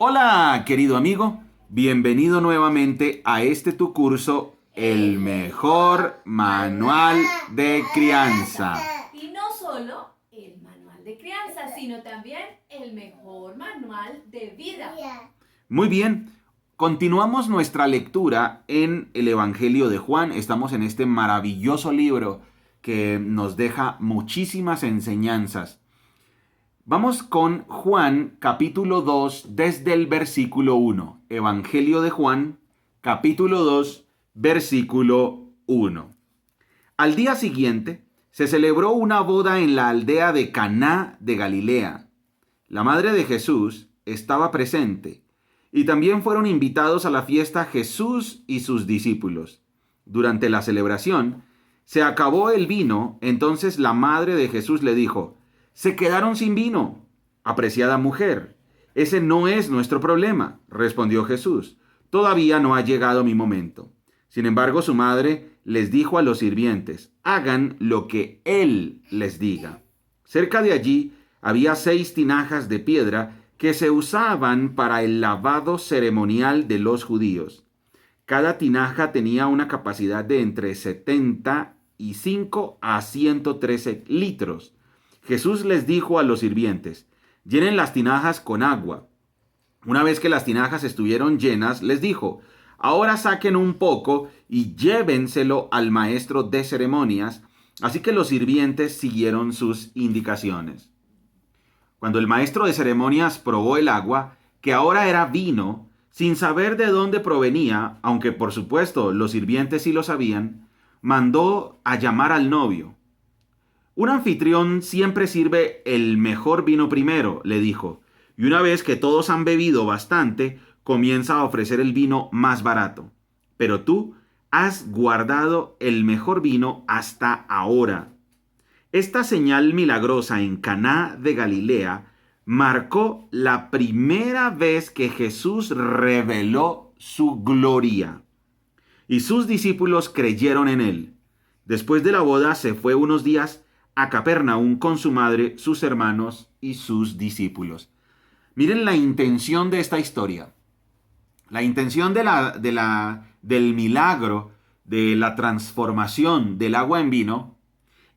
Hola, querido amigo. Bienvenido nuevamente a este tu curso, El mejor manual de crianza. Y no solo el manual de crianza, sino también el mejor manual de vida. Muy bien, continuamos nuestra lectura en el Evangelio de Juan. Estamos en este maravilloso libro que nos deja muchísimas enseñanzas. Vamos con Juan capítulo 2 desde el versículo 1. Evangelio de Juan capítulo 2 versículo 1. Al día siguiente se celebró una boda en la aldea de Caná de Galilea. La madre de Jesús estaba presente y también fueron invitados a la fiesta Jesús y sus discípulos. Durante la celebración se acabó el vino, entonces la madre de Jesús le dijo: se quedaron sin vino. Apreciada mujer, ese no es nuestro problema, respondió Jesús. Todavía no ha llegado mi momento. Sin embargo, su madre les dijo a los sirvientes: hagan lo que él les diga. Cerca de allí había 6 tinajas de piedra que se usaban para el lavado ceremonial de los judíos. Cada tinaja tenía una capacidad de entre 75 a 113 litros. Jesús les dijo a los sirvientes: llenen las tinajas con agua. Una vez que las tinajas estuvieron llenas, les dijo: ahora saquen un poco y llévenselo al maestro de ceremonias. Así que los sirvientes siguieron sus indicaciones. Cuando el maestro de ceremonias probó el agua, que ahora era vino, sin saber de dónde provenía, aunque por supuesto los sirvientes sí lo sabían, mandó a llamar al novio. Un anfitrión siempre sirve el mejor vino primero, le dijo, y una vez que todos han bebido bastante, comienza a ofrecer el vino más barato. Pero tú has guardado el mejor vino hasta ahora. Esta señal milagrosa en Caná de Galilea marcó la primera vez que Jesús reveló su gloria. Y sus discípulos creyeron en él. Después de la boda se fue unos días a Capernaum con su madre, sus hermanos y sus discípulos. Miren la intención de esta historia. La intención del milagro, de la transformación del agua en vino,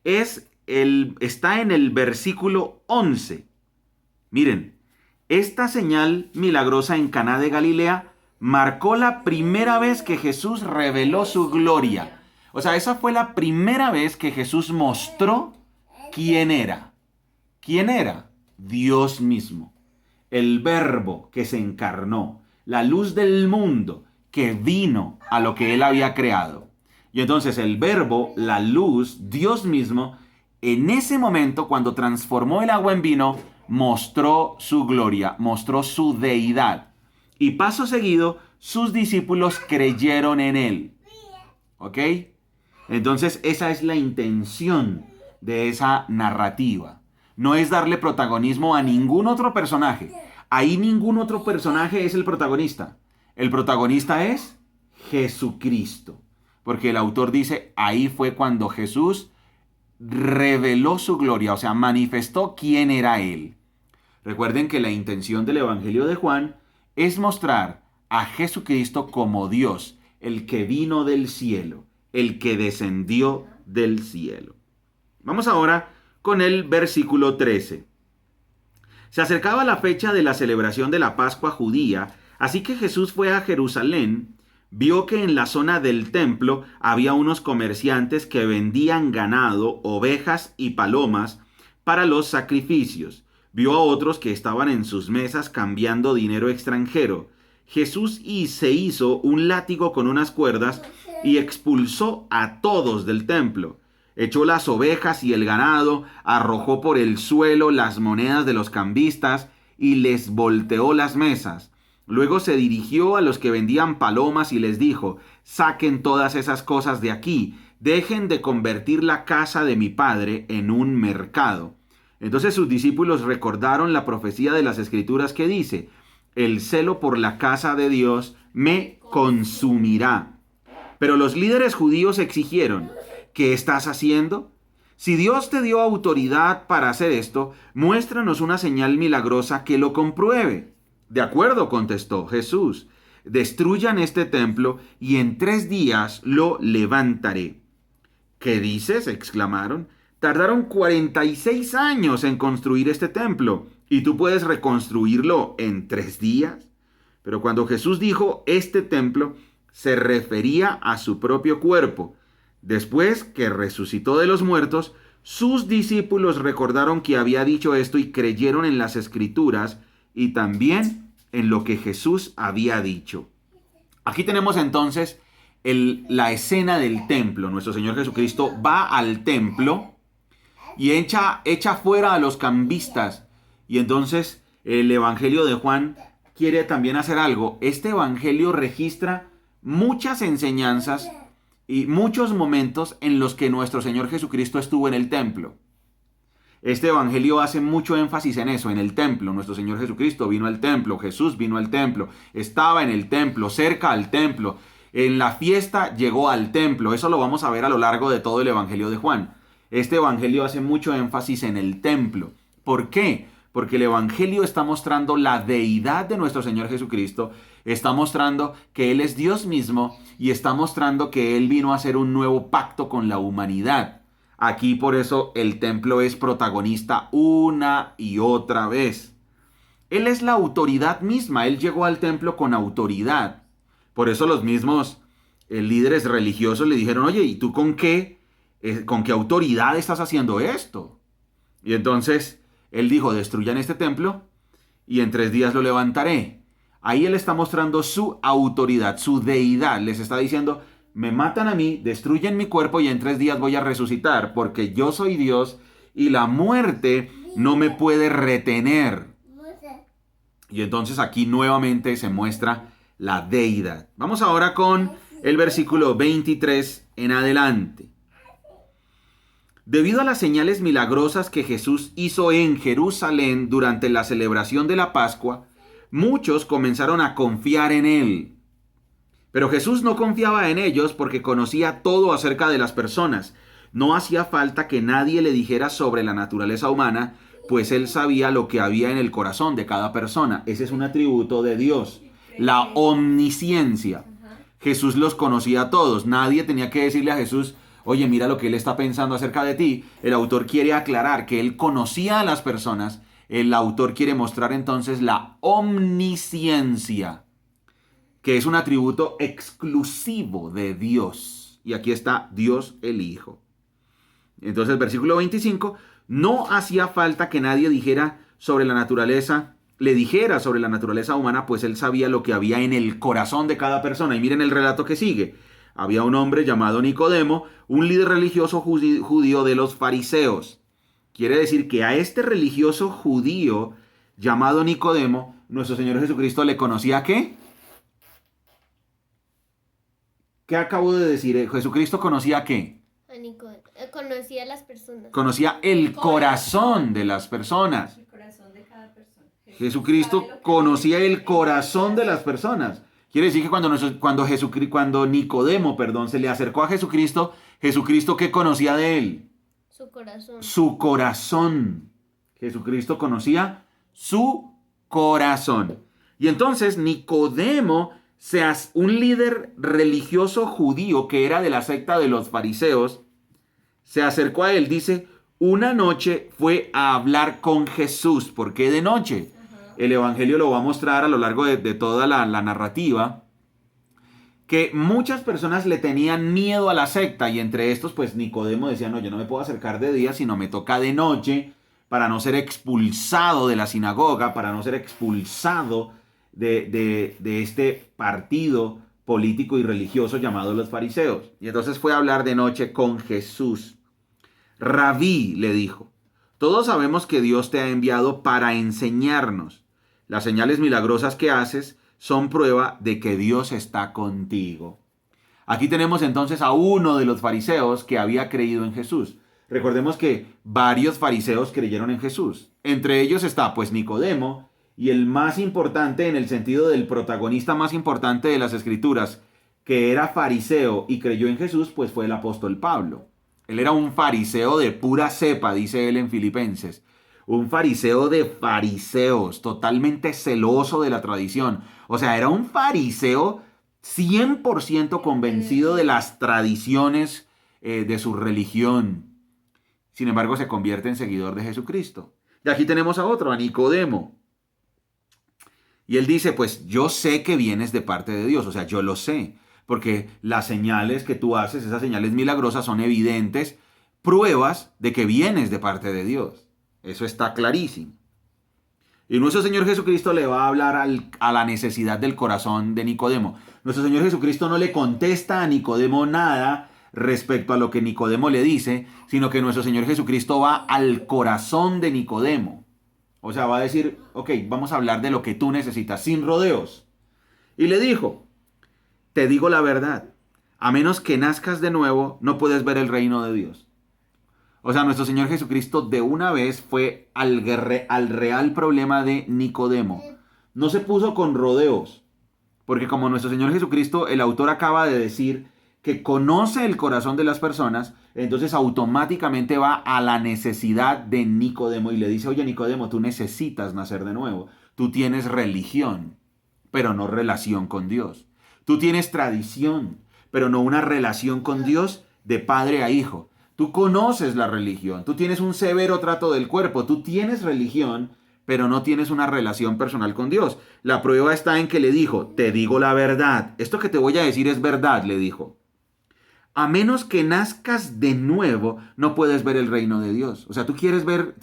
está en el versículo 11. Miren, esta señal milagrosa en Caná de Galilea marcó la primera vez que Jesús reveló su gloria. O sea, esa fue la primera vez que Jesús mostró quién era. ¿Quién era? Dios mismo. El Verbo que se encarnó. La luz del mundo que vino a lo que él había creado. Y entonces el Verbo, la luz, Dios mismo, en ese momento, cuando transformó el agua en vino, mostró su gloria, mostró su deidad. Y paso seguido, sus discípulos creyeron en él. ¿Ok? Entonces, esa es la intención de esa narrativa. No es darle protagonismo a ningún otro personaje. Ahí ningún otro personaje es el protagonista. El protagonista es Jesucristo. Porque el autor dice, ahí fue cuando Jesús reveló su gloria, o sea, manifestó quién era él. Recuerden que la intención del Evangelio de Juan es mostrar a Jesucristo como Dios, el que vino del cielo, el que descendió del cielo. Vamos ahora con el versículo 13. Se acercaba la fecha de la celebración de la Pascua judía, así que Jesús fue a Jerusalén. Vio que en la zona del templo había unos comerciantes que vendían ganado, ovejas y palomas para los sacrificios. Vio a otros que estaban en sus mesas cambiando dinero extranjero. Jesús se hizo un látigo con unas cuerdas y expulsó a todos del templo. Echó las ovejas y el ganado, arrojó por el suelo las monedas de los cambistas y les volteó las mesas. Luego se dirigió a los que vendían palomas y les dijo: saquen todas esas cosas de aquí, dejen de convertir la casa de mi padre en un mercado. Entonces sus discípulos recordaron la profecía de las Escrituras que dice: el celo por la casa de Dios me consumirá. Pero los líderes judíos exigieron: ¿qué estás haciendo? Si Dios te dio autoridad para hacer esto, muéstranos una señal milagrosa que lo compruebe. De acuerdo, contestó Jesús. Destruyan este templo y en 3 días lo levantaré. ¿Qué dices?, exclamaron. Tardaron 46 años en construir este templo y tú puedes reconstruirlo en 3 días. Pero cuando Jesús dijo este templo, se refería a su propio cuerpo. Después que resucitó de los muertos, sus discípulos recordaron que había dicho esto y creyeron en las Escrituras y también en lo que Jesús había dicho. Aquí tenemos entonces la escena del templo. Nuestro Señor Jesucristo va al templo y echa fuera a los cambistas. Y entonces el Evangelio de Juan quiere también hacer algo. Este Evangelio registra muchas enseñanzas y muchos momentos en los que nuestro Señor Jesucristo estuvo en el templo. Este Evangelio hace mucho énfasis en eso, en el templo. Nuestro Señor Jesucristo vino al templo, Jesús vino al templo, estaba en el templo, cerca al templo. En la fiesta llegó al templo. Eso lo vamos a ver a lo largo de todo el Evangelio de Juan. Este Evangelio hace mucho énfasis en el templo. ¿Por qué? Porque el Evangelio está mostrando la deidad de nuestro Señor Jesucristo, está mostrando que Él es Dios mismo y está mostrando que Él vino a hacer un nuevo pacto con la humanidad. Aquí por eso el templo es protagonista una y otra vez. Él es la autoridad misma, Él llegó al templo con autoridad. Por eso los mismos líderes religiosos le dijeron, oye, ¿y tú con qué autoridad estás haciendo esto? Y entonces Él dijo, destruyan este templo y en 3 días lo levantaré. Ahí Él está mostrando su autoridad, su deidad. Les está diciendo, me matan a mí, destruyen mi cuerpo y en 3 días voy a resucitar, porque yo soy Dios y la muerte no me puede retener. Y entonces aquí nuevamente se muestra la deidad. Vamos ahora con el versículo 23 en adelante. Debido a las señales milagrosas que Jesús hizo en Jerusalén durante la celebración de la Pascua, muchos comenzaron a confiar en Él. Pero Jesús no confiaba en ellos porque conocía todo acerca de las personas. No hacía falta que nadie le dijera sobre la naturaleza humana, pues Él sabía lo que había en el corazón de cada persona. Ese es un atributo de Dios, la omnisciencia. Jesús los conocía a todos. Nadie tenía que decirle a Jesús, oye, mira lo que Él está pensando acerca de ti. El autor quiere aclarar que Él conocía a las personas. El autor quiere mostrar entonces la omnisciencia, que es un atributo exclusivo de Dios. Y aquí está Dios el Hijo. Entonces el versículo 25, no hacía falta que nadie le dijera sobre la naturaleza humana, pues Él sabía lo que había en el corazón de cada persona. Y miren el relato que sigue. Había un hombre llamado Nicodemo, un líder religioso judío de los fariseos. Quiere decir que a este religioso judío llamado Nicodemo, nuestro Señor Jesucristo le conocía ¿qué? ¿Qué acabo de decir? ¿Jesucristo conocía qué? Conocía a las personas. Conocía el corazón de las personas. El corazón de cada persona. Jesucristo conocía el corazón de las personas. Quiere decir que cuando Nicodemo, se le acercó a Jesucristo, Jesucristo ¿qué conocía de él? Su corazón. Su corazón. Jesucristo conocía su corazón. Y entonces Nicodemo, un líder religioso judío que era de la secta de los fariseos, se acercó a él, dice, una noche fue a hablar con Jesús. ¿Por qué de noche? El Evangelio lo va a mostrar a lo largo de toda la narrativa, que muchas personas le tenían miedo a la secta y entre estos pues Nicodemo decía, no, yo no me puedo acercar de día, sino me toca de noche para no ser expulsado de la sinagoga, para no ser expulsado de este partido político y religioso llamado los fariseos. Y entonces fue a hablar de noche con Jesús. Rabí, le dijo, todos sabemos que Dios te ha enviado para enseñarnos. Las señales milagrosas que haces son prueba de que Dios está contigo. Aquí tenemos entonces a uno de los fariseos que había creído en Jesús. Recordemos que varios fariseos creyeron en Jesús. Entre ellos está pues Nicodemo y el más importante en el sentido del protagonista más importante de las Escrituras, que era fariseo y creyó en Jesús, pues fue el apóstol Pablo. Él era un fariseo de pura cepa, dice él en Filipenses. un fariseo de fariseos, totalmente celoso de la tradición. O sea, era un fariseo 100% convencido de las tradiciones de su religión. Sin embargo, se convierte en seguidor de Jesucristo. Y aquí tenemos a otro, a Nicodemo. Y él dice, pues yo sé que vienes de parte de Dios, o sea, yo lo sé, porque las señales que tú haces, esas señales milagrosas son evidentes, pruebas de que vienes de parte de Dios. Eso está clarísimo. Y nuestro Señor Jesucristo le va a hablar a la necesidad del corazón de Nicodemo. Nuestro Señor Jesucristo no le contesta a Nicodemo nada respecto a lo que Nicodemo le dice, sino que nuestro Señor Jesucristo va al corazón de Nicodemo. O sea, va a decir, ok, vamos a hablar de lo que tú necesitas, sin rodeos. Y le dijo, te digo la verdad, a menos que nazcas de nuevo, no puedes ver el reino de Dios. O sea, nuestro Señor Jesucristo de una vez fue al real problema de Nicodemo. No se puso con rodeos, porque como nuestro Señor Jesucristo, el autor acaba de decir que conoce el corazón de las personas, entonces automáticamente va a la necesidad de Nicodemo y le dice, oye Nicodemo, tú necesitas nacer de nuevo. Tú tienes religión, pero no relación con Dios. Tú tienes tradición, pero no una relación con Dios de padre a hijo. Tú conoces la religión, tú tienes un severo trato del cuerpo, tú tienes religión, pero no tienes una relación personal con Dios. La prueba está en que le dijo, te digo la verdad. Esto que te voy a decir es verdad, le dijo. A menos que nazcas de nuevo, no puedes ver el reino de Dios. O sea, tú quieres ver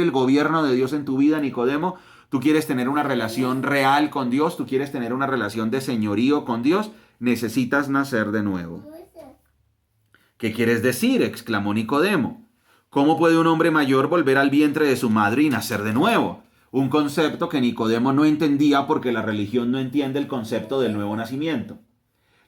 el gobierno de Dios en tu vida, Nicodemo. Tú quieres tener una relación real con Dios, tú quieres tener una relación de señorío con Dios, necesitas nacer de nuevo. ¿Qué quieres decir?, exclamó Nicodemo. ¿Cómo puede un hombre mayor volver al vientre de su madre y nacer de nuevo? Un concepto que Nicodemo no entendía porque la religión no entiende el concepto del nuevo nacimiento.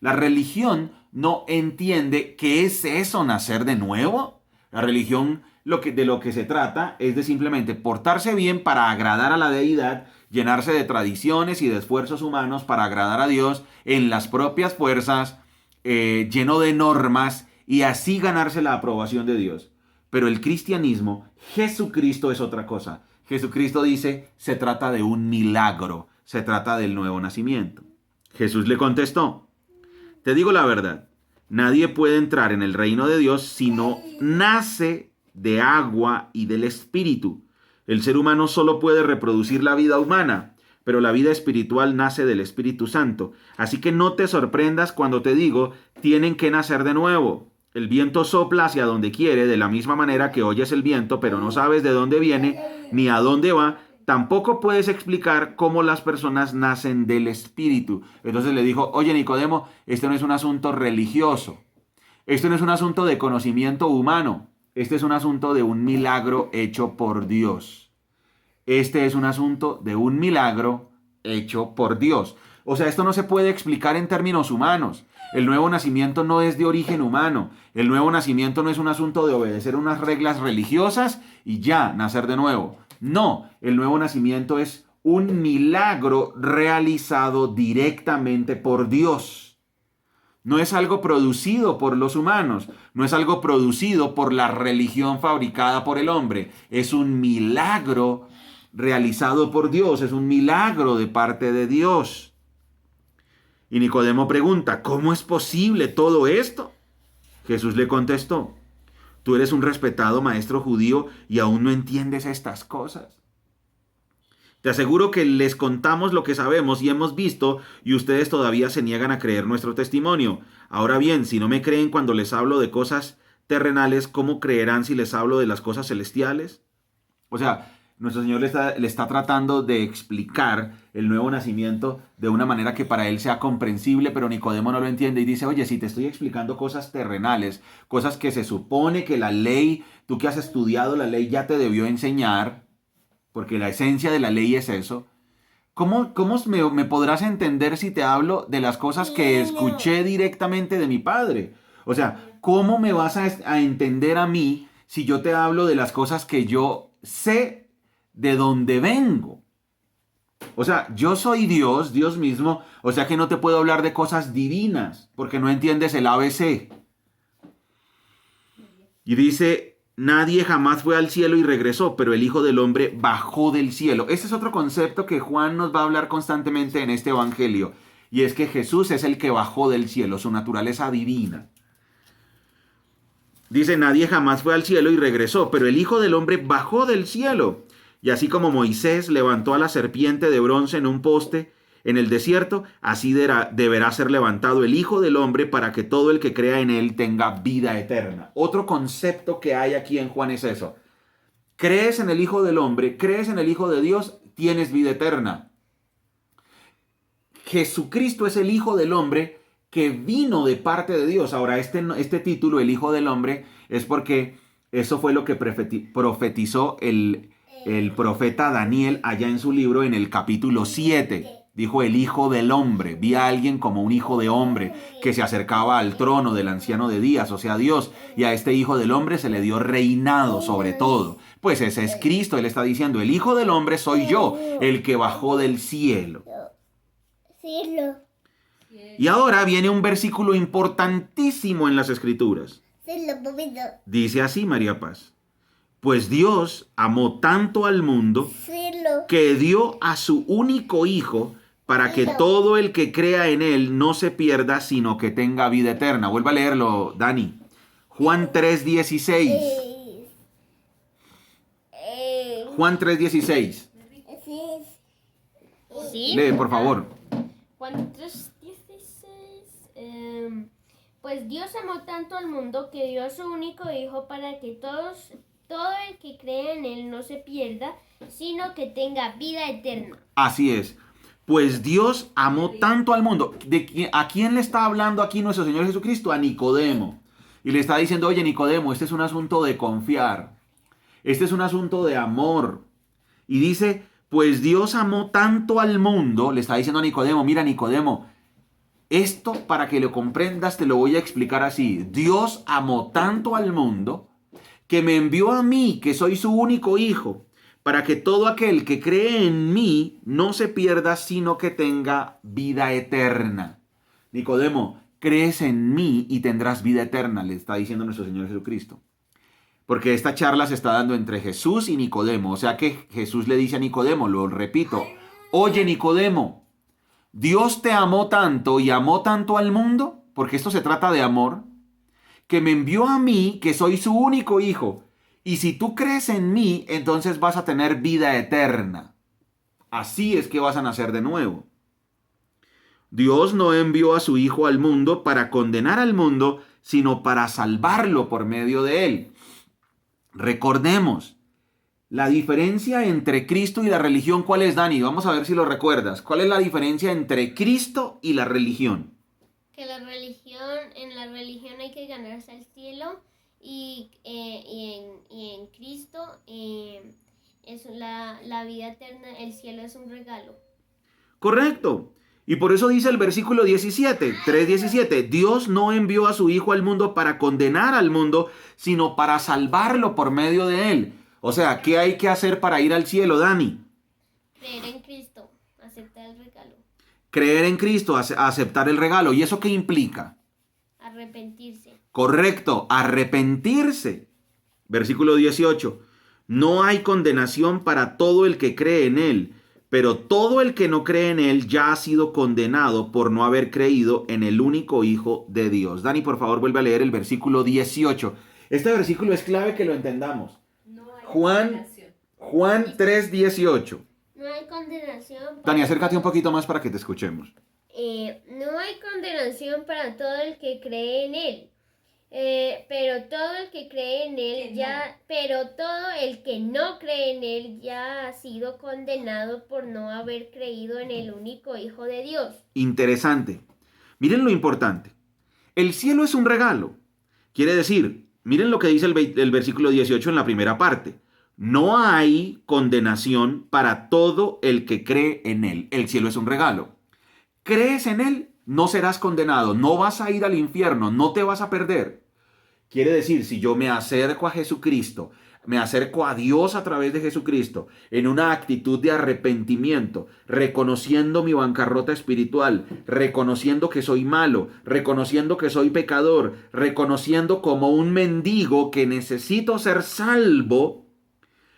La religión no entiende qué es eso, nacer de nuevo. La religión de lo que se trata es de simplemente portarse bien para agradar a la deidad, llenarse de tradiciones y de esfuerzos humanos para agradar a Dios en las propias fuerzas, lleno de normas, y así ganarse la aprobación de Dios. Pero el cristianismo, Jesucristo es otra cosa. Jesucristo dice, se trata de un milagro, se trata del nuevo nacimiento. Jesús le contestó, te digo la verdad, nadie puede entrar en el reino de Dios si no nace de agua y del Espíritu. El ser humano solo puede reproducir la vida humana, pero la vida espiritual nace del Espíritu Santo. Así que no te sorprendas cuando te digo, tienen que nacer de nuevo. El viento sopla hacia donde quiere, de la misma manera que oyes el viento, pero no sabes de dónde viene ni a dónde va. Tampoco puedes explicar cómo las personas nacen del Espíritu. Entonces le dijo, oye Nicodemo, este no es un asunto religioso. Esto no es un asunto de conocimiento humano. Este es un asunto de un milagro hecho por Dios. Este es un asunto de un milagro hecho por Dios. O sea, esto no se puede explicar en términos humanos. El nuevo nacimiento no es de origen humano. El nuevo nacimiento no es un asunto de obedecer unas reglas religiosas y ya, nacer de nuevo. No, el nuevo nacimiento es un milagro realizado directamente por Dios. No es algo producido por los humanos, no es algo producido por la religión fabricada por el hombre. Es un milagro realizado por Dios, es un milagro de parte de Dios. Y Nicodemo pregunta, ¿cómo es posible todo esto? Jesús le contestó, tú eres un respetado maestro judío y aún no entiendes estas cosas. Te aseguro que les contamos lo que sabemos y hemos visto y ustedes todavía se niegan a creer nuestro testimonio. Ahora bien, si no me creen cuando les hablo de cosas terrenales, ¿cómo creerán si les hablo de las cosas celestiales? O sea, nuestro Señor le está tratando de explicar el nuevo nacimiento de una manera que para él sea comprensible, pero Nicodemo no lo entiende y dice, oye, si te estoy explicando cosas terrenales, cosas que se supone que la ley, tú que has estudiado la ley ya te debió enseñar, porque la esencia de la ley es eso, ¿cómo me podrás entender si te hablo de las cosas que escuché directamente de mi padre? O sea, ¿cómo me vas a entender a mí si yo te hablo de las cosas que yo sé de dónde vengo? O sea, yo soy Dios, Dios mismo, o sea que no te puedo hablar de cosas divinas, porque no entiendes el ABC. Y dice, nadie jamás fue al cielo y regresó, pero el Hijo del Hombre bajó del cielo. Este es otro concepto que Juan nos va a hablar constantemente en este evangelio. Y es que Jesús es el que bajó del cielo, su naturaleza divina. Dice, nadie jamás fue al cielo y regresó, pero el Hijo del Hombre bajó del cielo. Y así como Moisés levantó a la serpiente de bronce en un poste en el desierto, así deberá ser levantado el Hijo del Hombre para que todo el que crea en él tenga vida eterna. Otro concepto que hay aquí en Juan es eso. Crees en el Hijo del Hombre, crees en el Hijo de Dios, tienes vida eterna. Jesucristo es el Hijo del Hombre que vino de parte de Dios. Ahora, este título, el Hijo del Hombre, es porque eso fue lo que profetizó el profeta Daniel allá en su libro en el capítulo 7. Dijo el Hijo del Hombre. Vi a alguien como un hijo de hombre que se acercaba al trono del anciano de días, o sea, Dios. Y a este Hijo del Hombre se le dio reinado sobre todo. Pues ese es Cristo. Él está diciendo, el Hijo del Hombre soy yo, el que bajó del cielo. Y ahora viene un versículo importantísimo en las Escrituras. Dice así, María Paz. Pues Dios amó tanto al mundo que dio a su único Hijo para que todo el que crea en él no se pierda, sino que tenga vida eterna. Vuelva a leerlo, Dani. Juan 3:16. Juan 3:16. Sí. Lee, por favor. Juan 3:16. Pues Dios amó tanto al mundo que dio a su único Hijo para que todo el que cree en él no se pierda, sino que tenga vida eterna. Así es. Pues Dios amó tanto al mundo. ¿A quién le está hablando aquí nuestro Señor Jesucristo? A Nicodemo. Y le está diciendo, oye Nicodemo, este es un asunto de confiar. Este es un asunto de amor. Y dice, pues Dios amó tanto al mundo. Le está diciendo a Nicodemo, mira Nicodemo, esto para que lo comprendas te lo voy a explicar así. Dios amó tanto al mundo que me envió a mí, que soy su único Hijo, para que todo aquel que cree en mí no se pierda, sino que tenga vida eterna. Nicodemo, crees en mí y tendrás vida eterna, le está diciendo nuestro Señor Jesucristo. Porque esta charla se está dando entre Jesús y Nicodemo. O sea que Jesús le dice a Nicodemo, lo repito, oye Nicodemo, Dios te amó tanto y amó tanto al mundo, porque esto se trata de amor, que me envió a mí, que soy su único Hijo. Y si tú crees en mí, entonces vas a tener vida eterna. Así es que vas a nacer de nuevo. Dios no envió a su Hijo al mundo para condenar al mundo, sino para salvarlo por medio de él. Recordemos, la diferencia entre Cristo y la religión, ¿cuál es, Dani? Vamos a ver si lo recuerdas. ¿Cuál es la diferencia entre Cristo y la religión? Que en la religión hay que ganarse el cielo y en Cristo es la vida eterna, el cielo es un regalo. Correcto. Y por eso dice el versículo 17, 3:17, Dios no envió a su Hijo al mundo para condenar al mundo, sino para salvarlo por medio de él. O sea, ¿qué hay que hacer para ir al cielo, Dani? Creer en Cristo, aceptar el regalo. Creer en Cristo, aceptar el regalo. ¿Y eso qué implica? Arrepentirse. Correcto, arrepentirse. Versículo 18, no hay condenación para todo el que cree en él, pero todo el que no cree en él ya ha sido condenado por no haber creído en el único Hijo de Dios. Dani, por favor, vuelve a leer el versículo 18. Este versículo es clave que lo entendamos. No hay Juan condenación. 3:18. No hay condenación. Dani, acércate un poquito más para que te escuchemos. No hay condenación para todo el que cree en él. Pero todo el que cree en él pero todo el que no cree en él ya ha sido condenado por no haber creído en el único Hijo de Dios. Interesante. Miren lo importante. El cielo es un regalo. Quiere decir, miren lo que dice el versículo 18 en la primera parte. No hay condenación para todo el que cree en él. El cielo es un regalo. ¿Crees en él? No serás condenado, no vas a ir al infierno, no te vas a perder. Quiere decir, si yo me acerco a Jesucristo, me acerco a Dios a través de Jesucristo en una actitud de arrepentimiento, reconociendo mi bancarrota espiritual, reconociendo que soy malo, reconociendo que soy pecador, reconociendo como un mendigo que necesito ser salvo.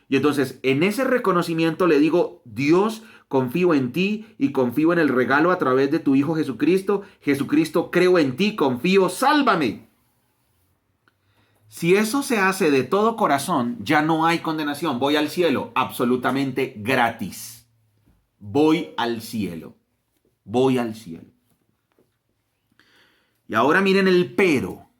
Y entonces en ese reconocimiento le digo: Dios, confío en ti y confío en el regalo a través de tu Hijo Jesucristo. Jesucristo, creo en ti, confío, sálvame. Si eso se hace de todo corazón, ya no hay condenación. Voy al cielo, absolutamente gratis. Voy al cielo. Voy al cielo. Y ahora miren el pero.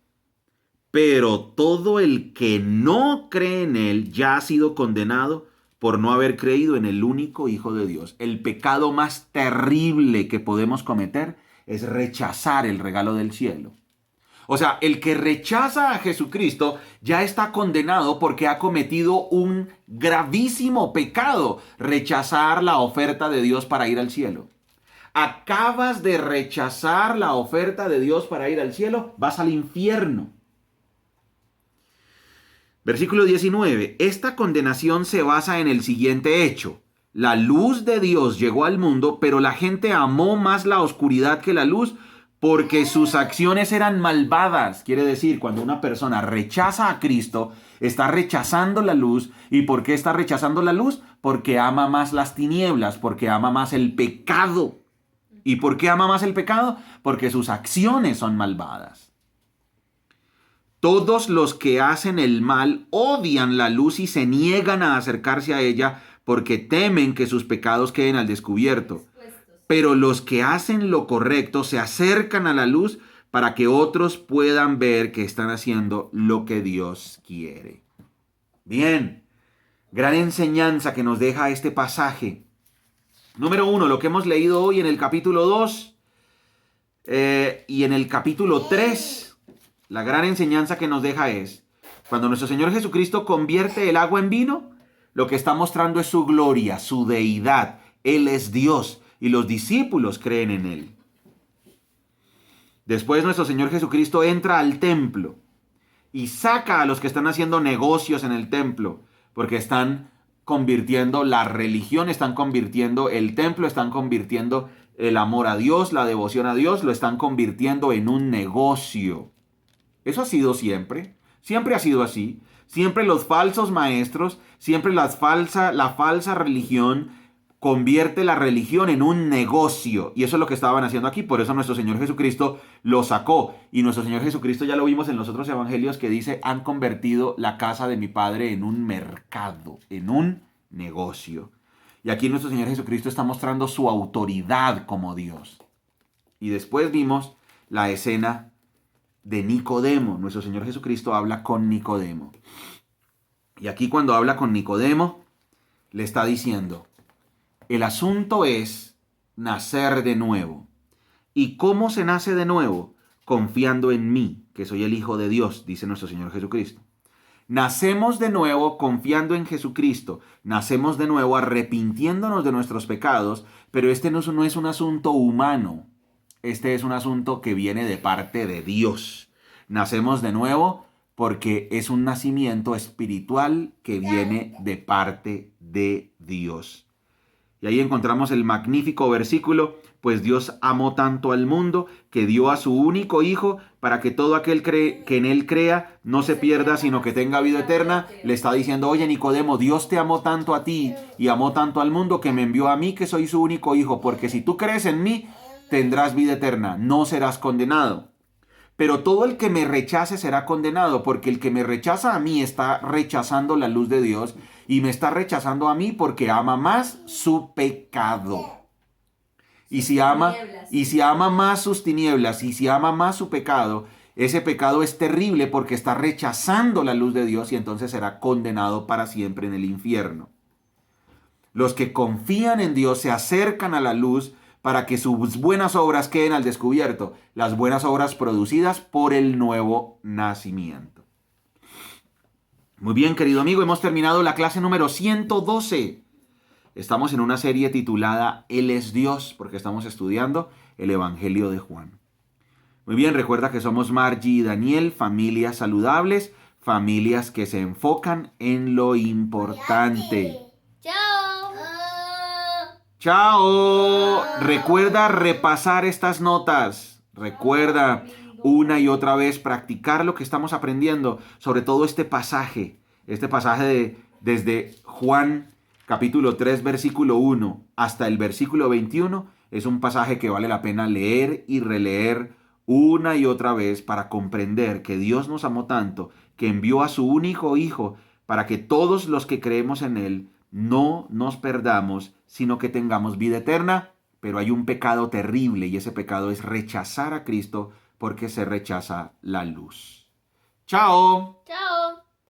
Pero todo el que no cree en él ya ha sido condenado por no haber creído en el único Hijo de Dios. El pecado más terrible que podemos cometer es rechazar el regalo del cielo. O sea, el que rechaza a Jesucristo ya está condenado porque ha cometido un gravísimo pecado: rechazar la oferta de Dios para ir al cielo. Acabas de rechazar la oferta de Dios para ir al cielo, vas al infierno. Versículo 19. Esta condenación se basa en el siguiente hecho: la luz de Dios llegó al mundo, pero la gente amó más la oscuridad que la luz porque sus acciones eran malvadas. Quiere decir, cuando una persona rechaza a Cristo, está rechazando la luz. ¿Y por qué está rechazando la luz? Porque ama más las tinieblas, porque ama más el pecado. ¿Y por qué ama más el pecado? Porque sus acciones son malvadas. Todos los que hacen el mal odian la luz y se niegan a acercarse a ella porque temen que sus pecados queden al descubierto. Pero los que hacen lo correcto se acercan a la luz para que otros puedan ver que están haciendo lo que Dios quiere. Bien, gran enseñanza que nos deja este pasaje. Número 1, lo que hemos leído hoy en el capítulo 2 y en el capítulo 3. La gran enseñanza que nos deja es: cuando nuestro Señor Jesucristo convierte el agua en vino, lo que está mostrando es su gloria, su deidad. Él es Dios y los discípulos creen en Él. Después nuestro Señor Jesucristo entra al templo y saca a los que están haciendo negocios en el templo, porque están convirtiendo la religión, están convirtiendo el templo, están convirtiendo el amor a Dios, la devoción a Dios, lo están convirtiendo en un negocio. Eso ha sido siempre. Siempre ha sido así. Siempre los falsos maestros, siempre la falsa religión convierte la religión en un negocio. Y eso es lo que estaban haciendo aquí. Por eso nuestro Señor Jesucristo lo sacó. Y nuestro Señor Jesucristo, ya lo vimos en los otros evangelios, que dice: han convertido la casa de mi Padre en un mercado, en un negocio. Y aquí nuestro Señor Jesucristo está mostrando su autoridad como Dios. Y después vimos la escena de Nicodemo. Nuestro Señor Jesucristo habla con Nicodemo. Y aquí, cuando habla con Nicodemo, le está diciendo: el asunto es nacer de nuevo. ¿Y cómo se nace de nuevo? Confiando en mí, que soy el Hijo de Dios, dice nuestro Señor Jesucristo. Nacemos de nuevo confiando en Jesucristo. Nacemos de nuevo arrepintiéndonos de nuestros pecados, pero este no es un asunto humano. Este es un asunto que viene de parte de Dios. Nacemos de nuevo porque es un nacimiento espiritual que viene de parte de Dios. Y ahí encontramos el magnífico versículo: pues Dios amó tanto al mundo que dio a su único Hijo para que todo aquel que en Él crea no se pierda, sino que tenga vida eterna. Le está diciendo: oye, Nicodemo, Dios te amó tanto a ti y amó tanto al mundo que me envió a mí, que soy su único Hijo, porque si tú crees en mí, tendrás vida eterna, no serás condenado. Pero todo el que me rechace será condenado, porque el que me rechaza a mí está rechazando la luz de Dios y me está rechazando a mí porque ama más su pecado. Y si ama más sus tinieblas y si ama más su pecado, ese pecado es terrible porque está rechazando la luz de Dios y entonces será condenado para siempre en el infierno. Los que confían en Dios se acercan a la luz para que sus buenas obras queden al descubierto, las buenas obras producidas por el nuevo nacimiento. Muy bien, querido amigo, hemos terminado la clase número 112. Estamos en una serie titulada Él es Dios, porque estamos estudiando el Evangelio de Juan. Muy bien, recuerda que somos Margie y Daniel, familias saludables, familias que se enfocan en lo importante. ¡Chao! ¡Chao! Recuerda repasar estas notas. Recuerda una y otra vez practicar lo que estamos aprendiendo, sobre todo este pasaje desde Juan capítulo 3 versículo 1 hasta el versículo 21, es un pasaje que vale la pena leer y releer una y otra vez para comprender que Dios nos amó tanto, que envió a su único Hijo para que todos los que creemos en Él no nos perdamos, sino que tengamos vida eterna. Pero hay un pecado terrible y ese pecado es rechazar a Cristo porque se rechaza la luz. ¡Chao! ¡Chao!